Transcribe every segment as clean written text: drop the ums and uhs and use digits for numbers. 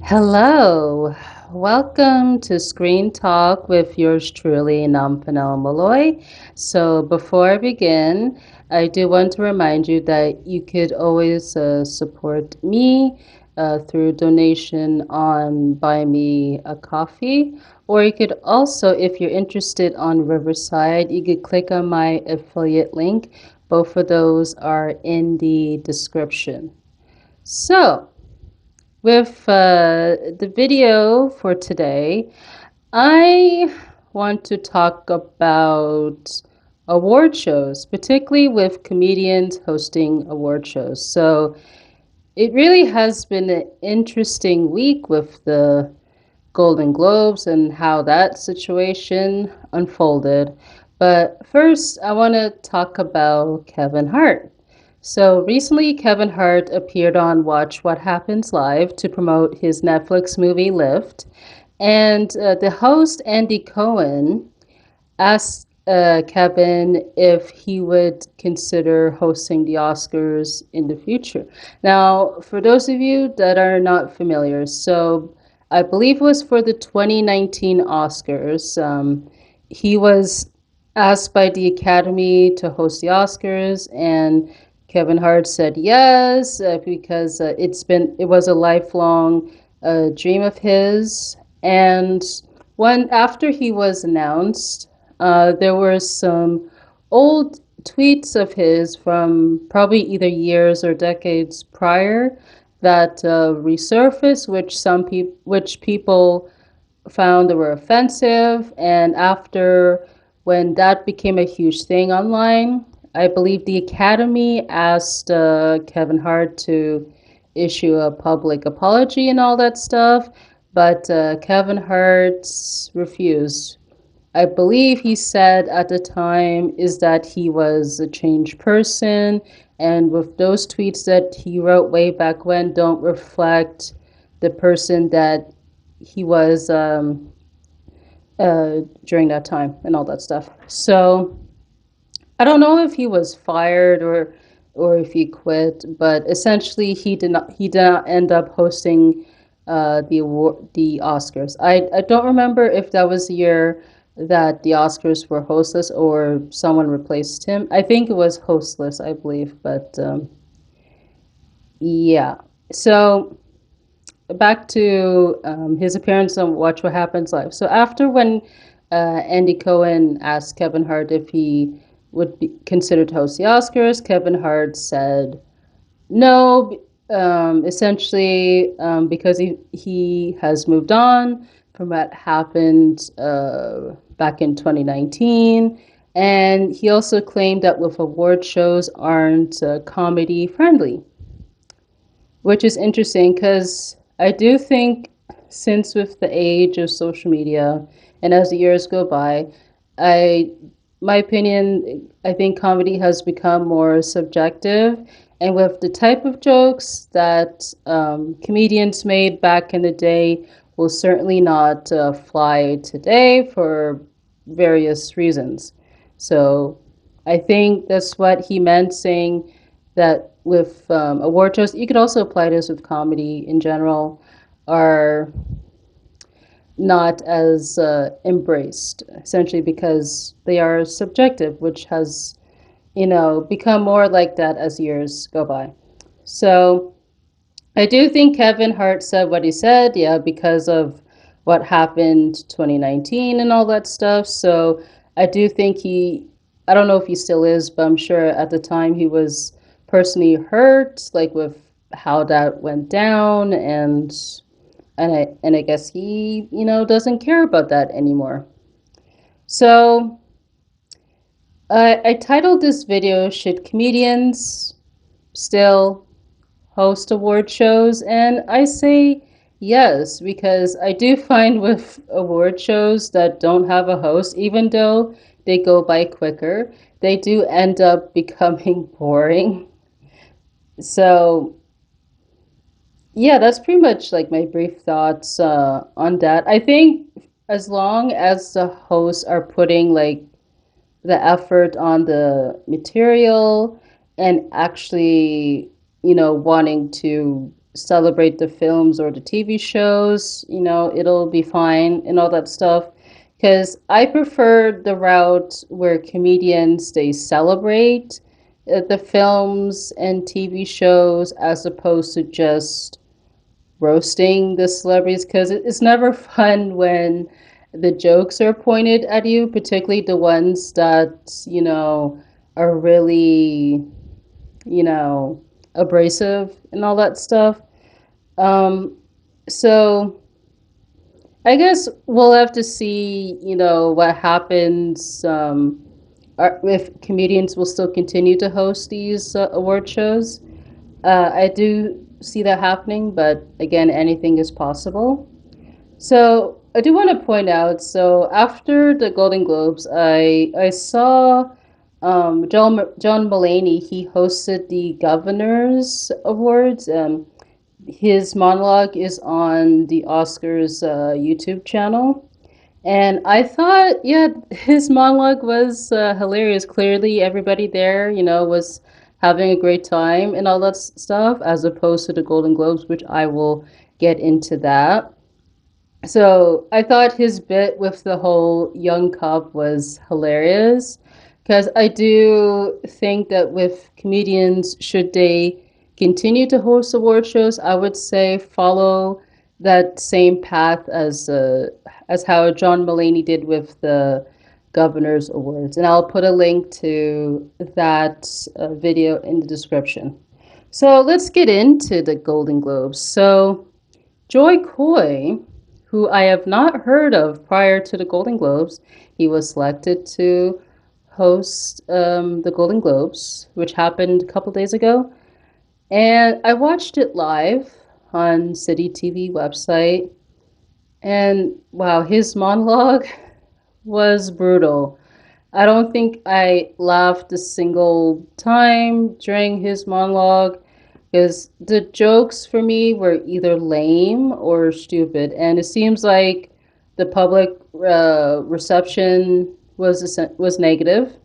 Hello, welcome to Screen Talk with yours truly, Nomfanelo. So, before I begin, I do want to remind you that you could always support me through donation on Buy Me a Coffee, or you could also, if you're interested on Riverside, you could click on my affiliate link. Both of those are in the description. So, with the video for today, I want to talk about award shows, particularly with comedians hosting award shows. So it really has been an interesting week with the Golden Globes and how that situation unfolded. But first, I want to talk about Kevin Hart. So recently, Kevin Hart appeared on Watch What Happens Live to promote his Netflix movie Lift. And the host, Andy Cohen, asked Kevin if he would consider hosting the Oscars in the future. Now, for those of you that are not familiar, so I believe it was for the 2019 Oscars. He was asked by the Academy to host the Oscars, and Kevin Hart said yes because it was a lifelong dream of his. And when after he was announced, there were some old tweets of his from probably either years or decades prior that resurfaced, which people found that were offensive. And after when that became a huge thing online, I believe the Academy asked Kevin Hart to issue a public apology and all that stuff, but Kevin Hart refused. I believe he said at the time is that he was a changed person, and with those tweets that he wrote way back when don't reflect the person that he was during that time and all that stuff. So I don't know if he was fired or if he quit, but essentially he did not end up hosting the Oscars. I don't remember if that was the year that the Oscars were hostless or someone replaced him. I think it was hostless, I believe, but yeah. So back to his appearance on Watch What Happens Live. So after when Andy Cohen asked Kevin Hart if he would be considered to host the Oscars, Kevin Hart said no, essentially because he has moved on from what happened back in 2019. And he also claimed that with award shows aren't comedy friendly, which is interesting because I do think since with the age of social media and as the years go by, I my opinion, I think comedy has become more subjective, and with the type of jokes that comedians made back in the day will certainly not fly today for various reasons. So I think that's what he meant saying that with award shows, you could also apply this with comedy in general, are not as embraced, essentially because they are subjective, which has, become more like that as years go by. So I do think Kevin Hart said what he said, yeah, because of what happened 2019 and all that stuff. So I do think I don't know if he still is, but I'm sure at the time he was personally hurt, like with how that went down, and I guess he, doesn't care about that anymore. So I titled this video, Should Comedians Still Host Award Shows? And I say yes, because I do find with award shows that don't have a host, even though they go by quicker, they do end up becoming boring. So yeah, that's pretty much like my brief thoughts on that. I think as long as the hosts are putting like the effort on the material and actually, wanting to celebrate the films or the TV shows, it'll be fine and all that stuff. Because I prefer the route where comedians they celebrate the films and TV shows as opposed to just roasting the celebrities. Because it's never fun when the jokes are pointed at you, particularly the ones that are really you know abrasive and all that stuff. um, so I guess we'll have to see, what happens, if comedians will still continue to host these award shows. I do see that happening, but again, anything is possible. So I do want to point out. So after the Golden Globes, I saw John Mulaney. He hosted the Governors Awards. His monologue is on the Oscars YouTube channel. And I thought, yeah, his monologue was hilarious. Clearly, everybody there, was having a great time and all that stuff, as opposed to the Golden Globes, which I will get into that. So I thought his bit with the whole young cop was hilarious because I do think that with comedians, should they continue to host award shows, I would say follow that same path as how John Mulaney did with the Governor's Awards, and I'll put a link to that video in the description. So let's get into the Golden Globes. So Joy Coy, who I have not heard of prior to the Golden Globes, he was selected to host the Golden Globes, which happened a couple days ago. And I watched it live on City TV website. And wow, his monologue was brutal. I don't think I laughed a single time during his monologue because the jokes for me were either lame or stupid, and it seems like the public reception was negative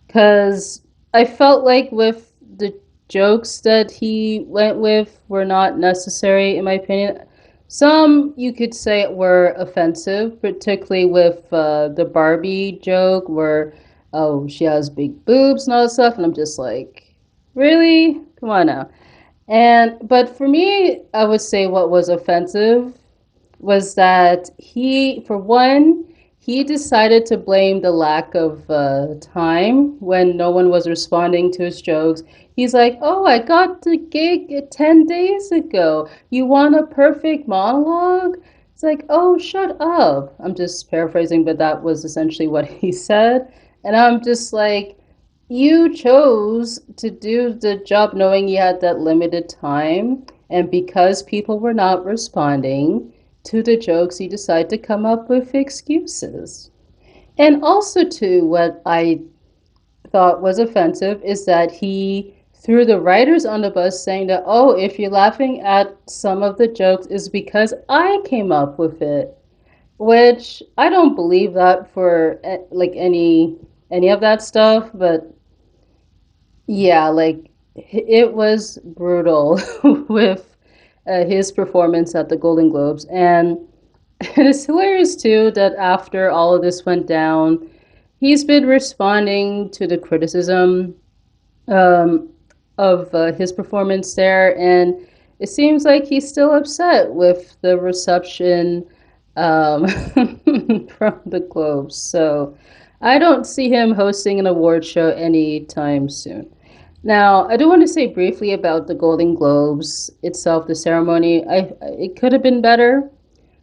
because I felt like with the jokes that he went with were not necessary, in my opinion. Some you could say were offensive, particularly with the Barbie joke where, oh, she has big boobs and all that stuff, and I'm just like, really? Come on now. And but for me, I would say what was offensive was that for one, he decided to blame the lack of time when no one was responding to his jokes. He's like, "Oh, I got the gig 10 days ago. You want a perfect monologue?" It's like, "Oh, shut up." I'm just paraphrasing, but that was essentially what he said. And I'm just like, you chose to do the job knowing you had that limited time, and because people were not responding to the jokes, you decided to come up with excuses. And also, too, what I thought was offensive is that he threw the writers on the bus saying that, oh, if you're laughing at some of the jokes, is because I came up with it, which I don't believe that for like any of that stuff, but yeah, like it was brutal with his performance at the Golden Globes. And it's hilarious too that after all of this went down, he's been responding to the criticism um, of his performance there. And it seems like he's still upset with the reception um, from the Globes. So I don't see him hosting an award show anytime soon. Now, I do want to say briefly about the Golden Globes itself, the ceremony. It could have been better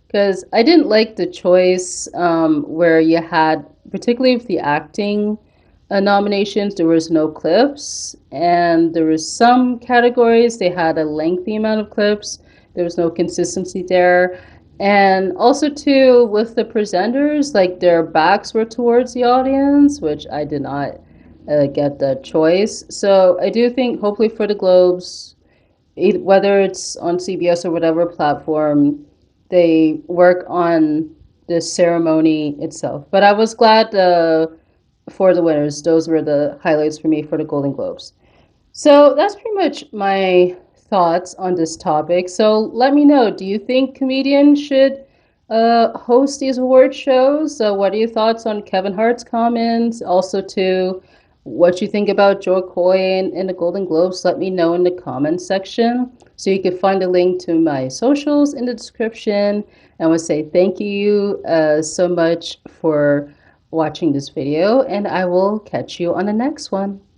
because I didn't like the choice where you had, particularly with the acting nominations, there was no clips, and there was some categories they had a lengthy amount of clips. There was no consistency there, and also too with the presenters, like their backs were towards the audience, which I did not get the choice. So I do think, hopefully for the Globes, whether it's on CBS or whatever platform, they work on the ceremony itself. But I was glad for the winners. Those were the highlights for me for the Golden Globes. So that's pretty much my thoughts on this topic. So let me know, do you think comedians should host these award shows? So what are your thoughts on Kevin Hart's comments? Also, to what you think about Joe Coy and the Golden Globes? Let me know in the comments section. So you can find a link to my socials in the description. And I want to say thank you so much for watching this video, and I will catch you on the next one.